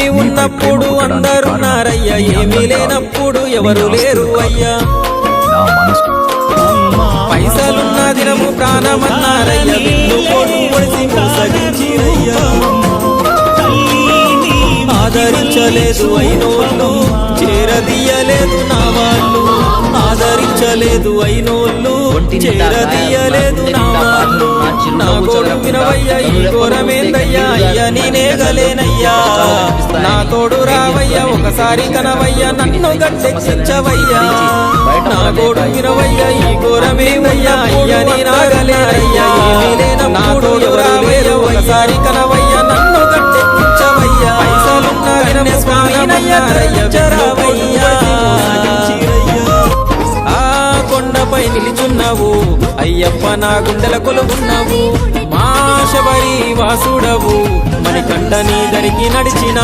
ఉన్నప్పుడు అందరున్నారయ్యా, ఏమీ లేనప్పుడు ఎవరు లేరు అయ్యా. పైసలున్న దినము ప్రాణమన్నారయ్యా, విల్లు కోడు పొడిసి మోసగించిరయ్యా. ఆదరించలేదు అయినోళ్ళు, చేరదీయలేదు నా వాళ్ళు. ఆదరించలేదు అయినోళ్ళు, చేరదీయలేదు నా వాళ్ళు. నా గోడు వినవయ్యా, ఈ ఘోరమేందయ్యా, అయ్యా నేనేగలేనయ్యా. నా తోడు రావయ్యా, ఒకసారి కనవయ్యా, నన్ను గట్టెక్కించవయ్యా. నా గోడు వినవయ్యా, ఈ ఘోరమేందయ్యా, అయ్యా నేనాగలేనయ్యా. నా తోడు రావయ్యా, ఒకసారి కనవయ్యా, నన్ను గట్టెక్కించవయ్యా. పైసలున్న కన్య స్వామినయ్యా, రావయ్యా. కొండపై నిలిచున్నావు అయ్యప్ప, నా గుండెల కొలుగున్నావు. మా శబరి వాసుడవు, మణికంఠ నీ దరికి నడిచిన